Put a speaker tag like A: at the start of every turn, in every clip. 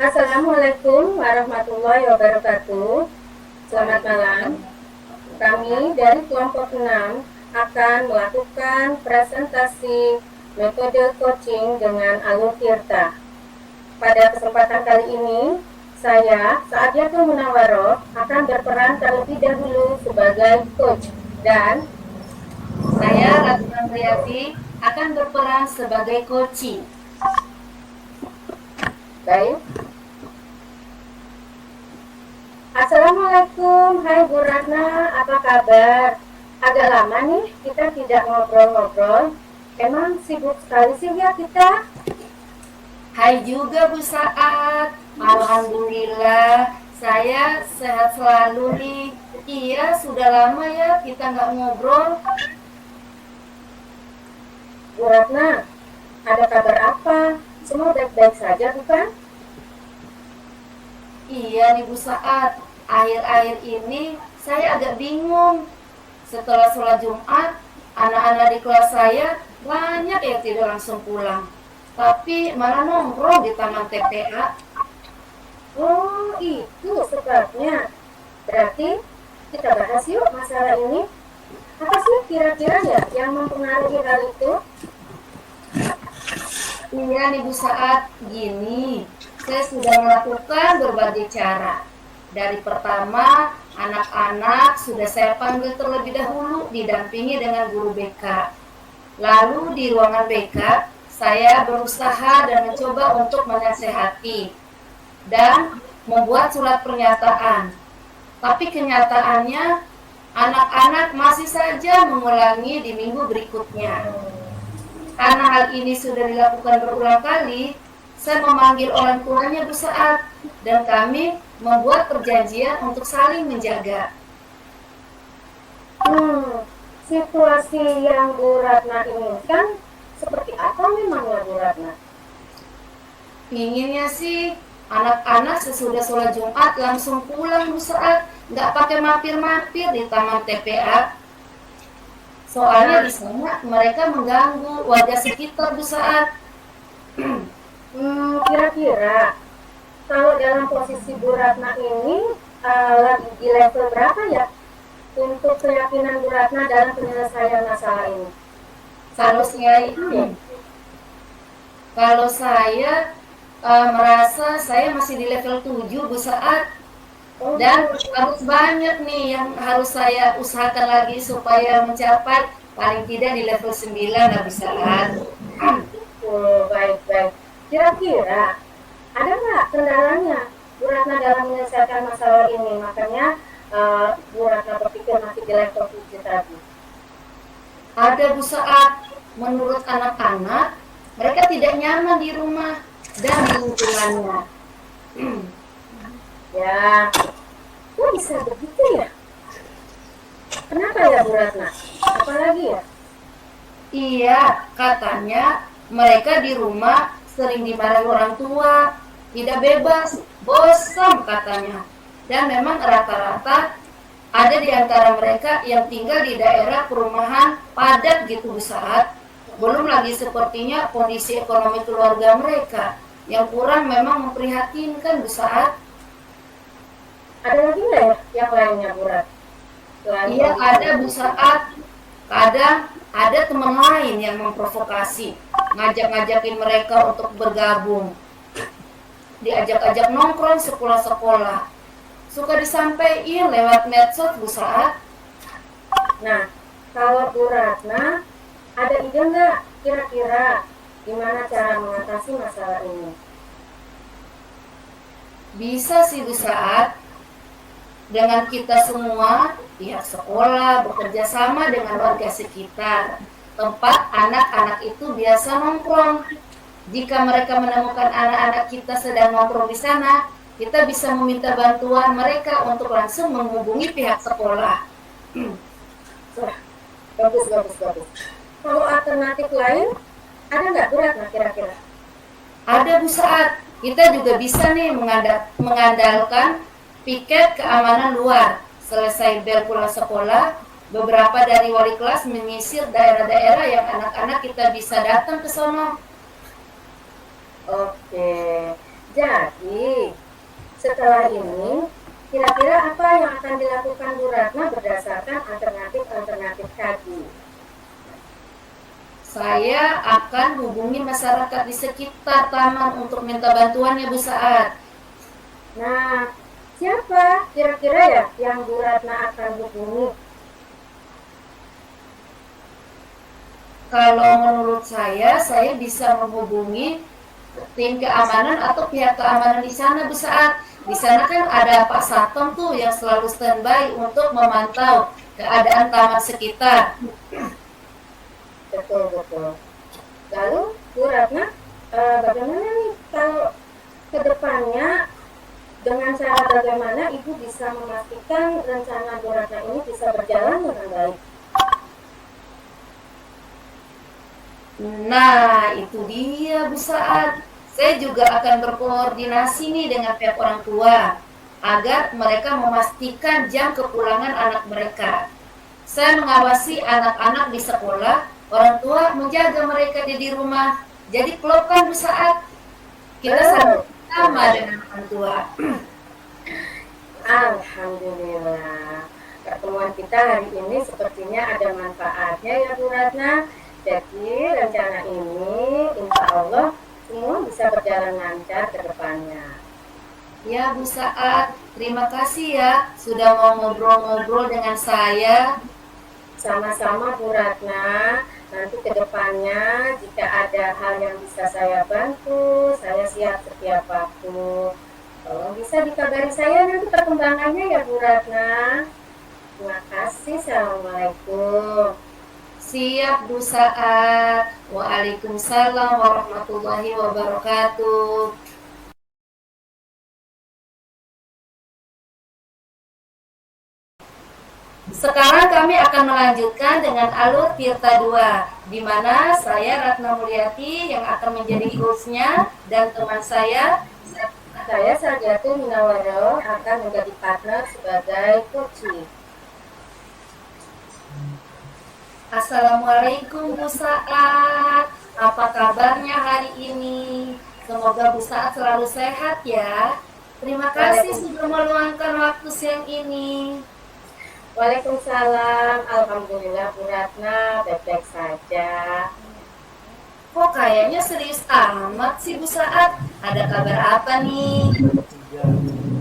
A: Assalamualaikum warahmatullahi wabarakatuh. Selamat malam. Kami dari kelompok 6 akan melakukan presentasi metode coaching dengan Alur Tirta. Pada kesempatan kali ini, saya, Saadiatul Munawaroh, akan berperan terlebih dahulu sebagai coach dan saya, Ratu Andriati, akan berperan sebagai coaching. Baik. Assalamualaikum, hai Bu Ratna, apa kabar? Agak lama nih kita tidak ngobrol-ngobrol. Emang sibuk sekali sih ya kita? Hai juga Bu Saat, alhamdulillah saya sehat selalu nih. Iya, sudah lama ya kita nggak ngobrol. Bu Ratna, ada kabar apa? Semua baik-baik saja bukan? Iya nih Bu Saat, akhir-akhir ini saya agak bingung. Setelah sholat Jumat, anak-anak di kelas saya banyak yang tidak langsung pulang, tapi malah nongkrong di taman TPA. Oh, itu sebabnya. Berarti kita bahas yuk masalah ini. Apa sih kira-kira ya yang mempengaruhi hal itu? Iya nih Bu Saat, gini, saya sudah melakukan berbagai cara. Dari pertama, anak-anak sudah saya panggil terlebih dahulu didampingi dengan guru BK. Lalu di ruangan BK, saya berusaha dan mencoba untuk menasehati dan membuat surat pernyataan. Tapi kenyataannya, anak-anak masih saja mengulangi di minggu berikutnya. Karena hal ini sudah dilakukan berulang kali, saya memanggil orang tuanya Bu Saat dan kami membuat perjanjian untuk saling menjaga. Situasi yang Bu Ratna inginkan seperti apa memangnya Bu Ratna? Inginnya sih anak-anak sesudah sholat Jumat langsung pulang Bu Saat, nggak pakai mampir-mampir di taman TPA. Soalnya di sana mereka mengganggu warga sekitar Bu Saat. Kira-kira kalau dalam posisi Bu Ratna ini lagi di level berapa ya untuk keyakinan Bu Ratna dalam penyelesaian masalah ini? Kalau saya merasa saya masih di level 7 Bu Saat. Dan harus banyak nih yang harus saya usahakan lagi supaya mencapai paling tidak di level 9 lah Bu Saat. Oh, baik-baik. Kira-kira ada nggak kendalanya Bu Ratna dalam menyelesaikan masalah ini? Makanya Bu Ratna berpikir masih di level 7 tadi. Ada Bu Saat, menurut anak-anak, mereka tidak nyaman di rumah dan di lingkungannya. Ya, kok bisa begitu ya? Kenapa ya Bu Ratna? Apalagi ya? Iya, katanya mereka di rumah sering dimarahi orang tua, tidak bebas, bosan katanya. Dan memang rata-rata ada di antara mereka yang tinggal di daerah perumahan padat gitu Bu Saat. Belum lagi sepertinya kondisi ekonomi keluarga mereka yang kurang memang memprihatinkan Bu Saat. Ada lagi nggak ya yang lainnya Bu Rat? Iya ada Bu Saat. Kadang ada teman lain yang memprovokasi, ngajak-ngajakin mereka untuk bergabung. Diajak-ajak nongkrong sekolah-sekolah. Suka disampaikan lewat medsos Bu Saat. Nah, kalau Bu Ratna ada ide nggak kira-kira gimana cara mengatasi masalah ini? Bisa sih Bu Saat. Dengan kita semua, pihak sekolah bekerja sama dengan warga sekitar, tempat anak-anak itu biasa nongkrong. Jika mereka menemukan anak-anak kita sedang nongkrong di sana, kita bisa meminta bantuan mereka untuk langsung menghubungi pihak sekolah. Bagus. Kalau alternatif lain, ada nggak Bu Ratna kira-kira? Ada Bu Saat. Kita juga bisa nih mengandalkan piket keamanan luar. Selesai bel pulang sekolah, beberapa dari wali kelas menyisir daerah-daerah yang anak-anak kita bisa datang ke sono. Oke, Jadi, setelah ini, kira-kira apa yang akan dilakukan Bu Ratna berdasarkan alternatif-alternatif tadi?
B: Saya akan hubungi masyarakat di sekitar taman untuk minta bantuannya Bu Saat.
A: Nah, siapa kira-kira ya yang Bu Ratna akan hubungi?
B: Kalau menurut saya bisa menghubungi tim keamanan atau pihak keamanan di sana Bu Saat. Di sana kan ada Pak Satpam tuh yang selalu standby untuk memantau keadaan taman sekitar.
A: Betul. Lalu Bu Ratna, bagaimana nih kalau ke depannya dengan cara bagaimana Ibu bisa memastikan rencana Bu Ratna ini bisa berjalan dengan baik?
B: Nah, itu dia Bu Saat. Saya juga akan berkoordinasi nih dengan pihak orang tua agar mereka memastikan jam kepulangan anak mereka. Saya mengawasi anak-anak di sekolah, orang tua menjaga mereka di rumah. Jadi klop kan Bu Saat. Kita sama dengan orang tua.
A: Alhamdulillah. Pertemuan kita hari ini sepertinya ada manfaatnya ya Bu Ratna. Jadi rencana ini insya Allah semua bisa berjalan lancar ke depannya.
B: Ya Bu Saat, terima kasih ya sudah mau ngobrol-ngobrol dengan saya.
A: Sama-sama Bu Ratna. Nanti ke depannya jika ada hal yang bisa saya bantu, saya siap setiap waktu. Tolong bisa dikabari saya nanti perkembangannya ya Bu Ratna. Terima kasih. Assalamualaikum.
B: Siap Bu Saat. Waalaikumsalam warahmatullahi wabarakatuh. Sekarang kami akan melanjutkan dengan alur Tirta 2, di mana saya Ratna Mulyati yang akan menjadi hostnya dan teman saya
A: Sarjatu Minawaro akan menjadi partner sebagai coach.
B: Assalamualaikum Bu Saat. Apa kabarnya hari ini? Semoga Bu Saat selalu sehat ya. Terima kasih sudah meluangkan waktu siang ini.
A: Waalaikumsalam. Alhamdulillah Bu Ratna baik-baik saja.
B: Kok kayaknya serius amat sih Bu Saat? Ada kabar apa nih?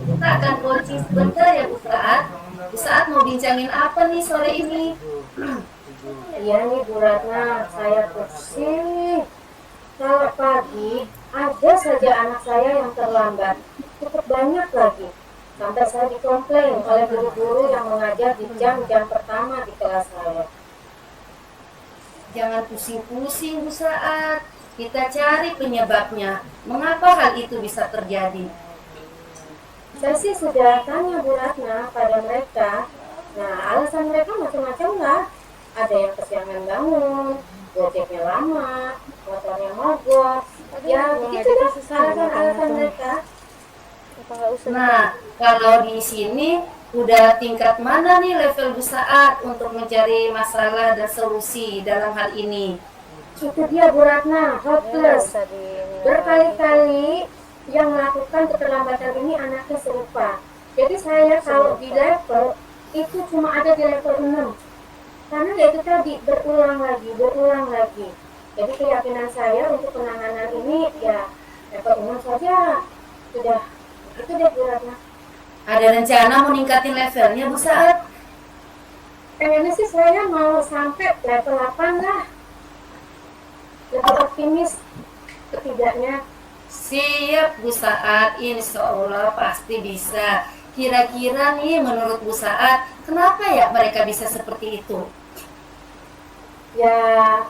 B: Kita akan coaching sebentar ya Bu Saat. Bu Saat mau bincangin apa nih sore ini?
A: Iya nih Bu Ratna, saya pusing. Kalau pagi ada saja anak saya yang terlambat, cukup banyak lagi. Sampai saya dikomplain oleh guru-guru yang mengajar di jam-jam pertama di kelas saya.
B: Jangan pusing-pusing Bu Saat. Kita cari penyebabnya. Mengapa hal itu bisa terjadi?
A: Saya sih sudah tanya Bu Ratna pada mereka. Nah, alasan mereka macam-macam lah. Ada yang kesiangan bangun, gojeknya lama, motornya mogok. Ya, begitu deh alasan-alasan mereka.
B: Nah, kalau di sini udah tingkat mana nih level Bu Saat untuk mencari masalah dan solusi dalam hal ini?
A: Itu dia Bu Ratna, hopeless. Berkali-kali yang melakukan keterlambatan ini anaknya serupa. Jadi saya kalau di level itu cuma ada di level 6. Karena ya itu tadi berulang lagi. Jadi keyakinan saya untuk penanganan ini ya level 6 saja sudah. Itu deh Bu Ratna.
B: Ada rencana mau ningkatin levelnya Bu Saat?
A: Pengennya sih saya mau sampai level 8 lah. Lebih optimis setidaknya.
B: Siap Bu Saat, insya Allah pasti bisa. Kira-kira nih menurut Bu Saat, kenapa ya mereka bisa seperti itu?
A: Ya,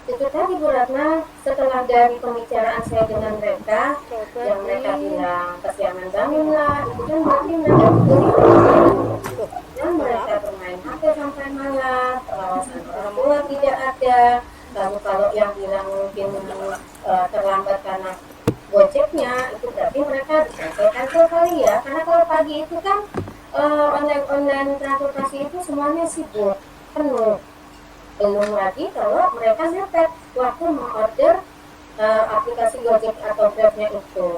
A: itu tadi Bu Ratna, setelah dari pembicaraan saya dengan mereka, yang mereka bilang kesiangan bangun lah, itu kan berarti mereka betul. Dan mereka bermain HP sampai malam, pengawasan orang tua tidak ada. Lalu kalau yang bilang mungkin terlambat karena gojeknya, itu berarti mereka cancel kali ya. Karena kalau pagi itu kan online transportasi itu semuanya sibuk, penuh. Belum lagi kalau mereka mepet waktu mengorder aplikasi Gojek atau Grabnya itu.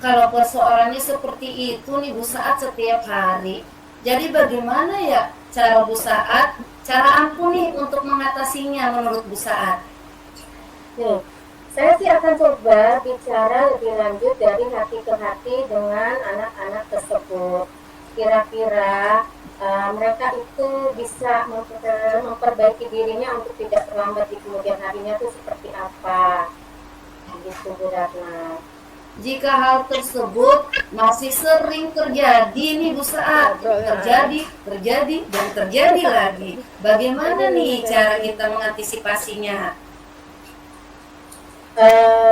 B: Kalau persoalannya seperti itu nih Bu Saat setiap hari, jadi bagaimana ya cara Bu Saat, cara ampuh nih untuk mengatasinya menurut Bu Saat?
A: Nih, saya sih akan coba bicara lebih lanjut dari hati ke hati dengan anak-anak tersebut. Kira-kira mereka itu bisa memperbaiki dirinya untuk tidak terlambat di kemudian harinya itu seperti apa? Begitu Bu Ratna.
B: Jika hal tersebut masih sering terjadi nih Bu Saat, terjadi dan terjadi lagi. Bagaimana nih cara kita mengantisipasinya?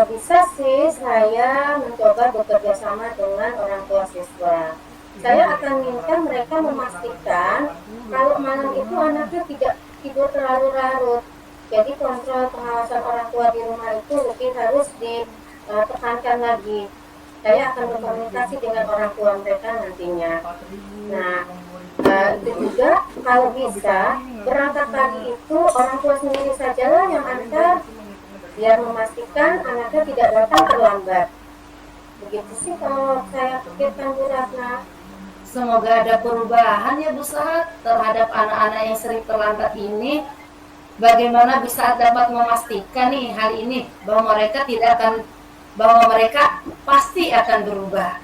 A: Bisa sih saya mencoba bekerja sama dengan orang tua siswa. Saya akan minta mereka memastikan kalau malam itu anaknya tidak tidur terlalu larut. Jadi kontrol pengawasan orang tua di rumah itu lebih harus ditekankan lagi. Saya akan berkomunikasi dengan orang tua mereka nantinya. Nah, itu juga kalau bisa berangkat pagi itu orang tua sendiri sajalah yang antar biar memastikan anaknya tidak datang terlambat. Begitu sih kalau saya pikirkan Bu Ratna.
B: Semoga ada perubahan ya Bu Saat terhadap anak-anak yang sering terlambat ini. Bagaimana Bu Saat dapat memastikan nih hal ini bahwa mereka pasti akan berubah?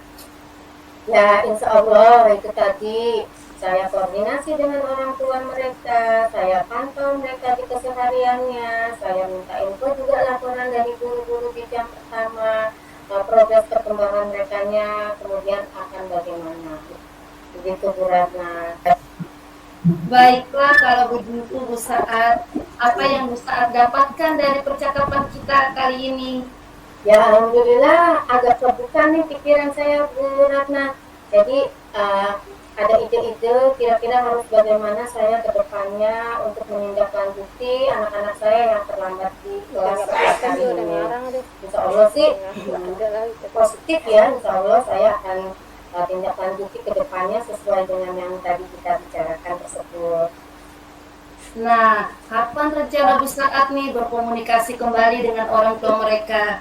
A: Ya insya Allah itu tadi saya koordinasi dengan orang tua mereka, saya pantau mereka di kesehariannya, saya minta info juga laporan dari guru-guru di jam pertama, progres perkembangan mereka-nya, kemudian akan bagaimana. Begitu Bu Ratna.
B: Baiklah kalau begitu Bu Saat, apa yang Bu Saat dapatkan dari percakapan kita kali ini?
A: Ya alhamdulillah agak terbuka nih pikiran saya Bu Ratna. Jadi ada ide-ide kira-kira harus bagaimana saya ke depannya untuk menindaklanjuti anak-anak saya yang terlambat di kelas kali ini. Insya Allah sih positif ya, insya Allah saya akan tindak lanjuti ke depannya sesuai dengan yang tadi kita bicarakan tersebut.
B: Nah, kapan rencana Bu Saat nih berkomunikasi kembali dengan orang tua mereka?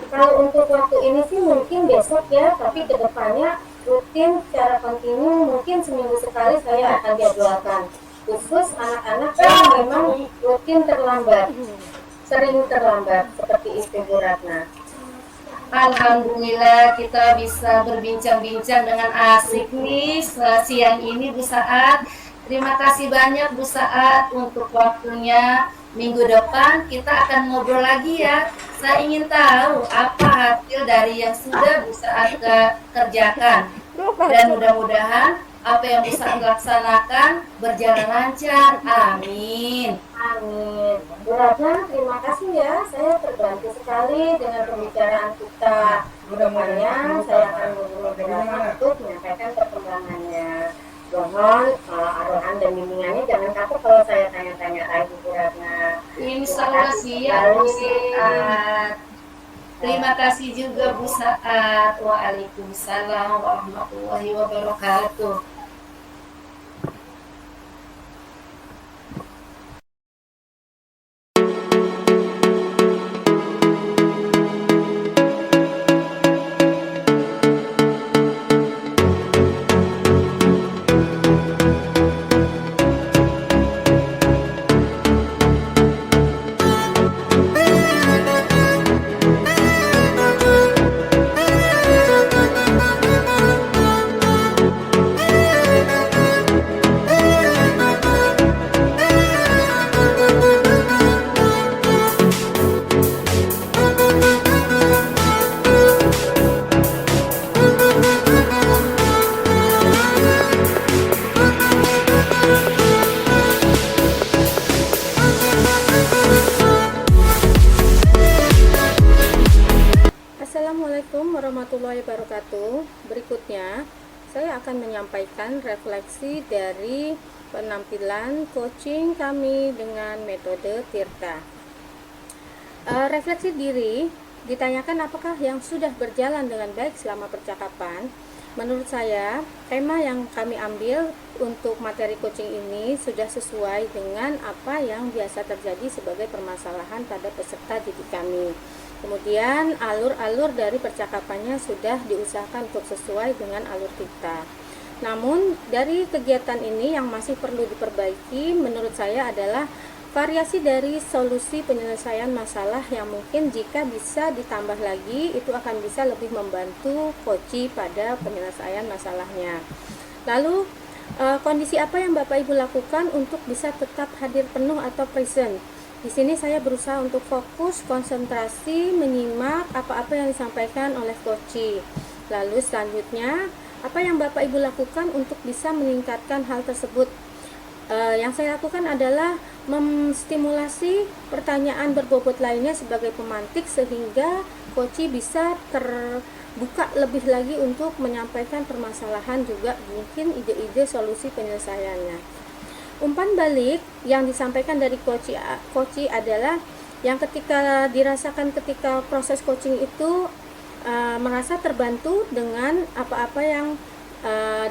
A: Kalau untuk waktu ini sih mungkin besok ya, tapi ke depannya rutin secara kontinu mungkin seminggu sekali saya akan jadwalkan khusus anak-anak yang memang rutin terlambat, sering terlambat seperti itu Bu Ratna.
B: Alhamdulillah kita bisa berbincang-bincang dengan asik nih siang ini Bu Saat. Terima kasih banyak Bu Saat untuk waktunya. Minggu depan kita akan ngobrol lagi ya. Saya ingin tahu apa hasil dari yang sudah Bu Saat kerjakan. Dan mudah-mudahan apa yang Bu Saat laksanakan berjalan lancar. Amin.
A: Amin. Bu Ratna, terima kasih ya. Saya terbantu sekali dengan pembicaraan kita. Kedepannya saya akan menghubungi Bu Ratna untuk menyampaikan perkembangannya. Mohon arahan dan bimbingannya jangan takut kalau saya tanya-tanya lagi Bu Ratna.
B: Insya Allah siap Bu Saat. Terima kasih juga Bu Saat. Waalaikumsalam warahmatullahi wabarakatuh.
C: Assalamualaikum warahmatullahi wabarakatuh. Berikutnya, saya akan menyampaikan refleksi dari penampilan coaching kami dengan metode Tirta. Refleksi diri ditanyakan apakah yang sudah berjalan dengan baik selama percakapan. Menurut saya, tema yang kami ambil untuk materi coaching ini sudah sesuai dengan apa yang biasa terjadi sebagai permasalahan pada peserta didik kami. Kemudian alur-alur dari percakapannya sudah diusahakan untuk sesuai dengan alur kita. Namun dari kegiatan ini yang masih perlu diperbaiki menurut saya adalah variasi dari solusi penyelesaian masalah yang mungkin jika bisa ditambah lagi itu akan bisa lebih membantu koci pada penyelesaian masalahnya. Lalu kondisi apa yang Bapak Ibu lakukan untuk bisa tetap hadir penuh atau present? Di sini saya berusaha untuk fokus, konsentrasi, menyimak apa-apa yang disampaikan oleh koci. Lalu selanjutnya, apa yang Bapak Ibu lakukan untuk bisa meningkatkan hal tersebut? Yang saya lakukan adalah menstimulasi pertanyaan berbobot lainnya sebagai pemantik sehingga koci bisa terbuka lebih lagi untuk menyampaikan permasalahan, juga mungkin ide-ide solusi penyelesaiannya. Umpan balik yang disampaikan dari koci adalah yang ketika dirasakan ketika proses coaching itu merasa terbantu dengan apa-apa yang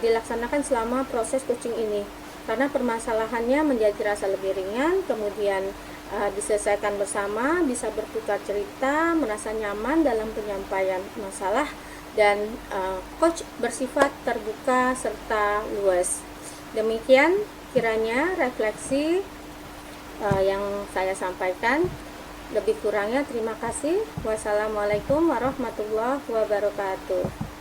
C: dilaksanakan selama proses coaching ini, karena permasalahannya menjadi terasa lebih ringan, kemudian diselesaikan bersama, bisa bertukar cerita, merasa nyaman dalam penyampaian masalah, dan coach bersifat terbuka serta luas. Demikian kiranya refleksi yang saya sampaikan. Lebih kurangnya terima kasih. Wassalamualaikum warahmatullahi wabarakatuh.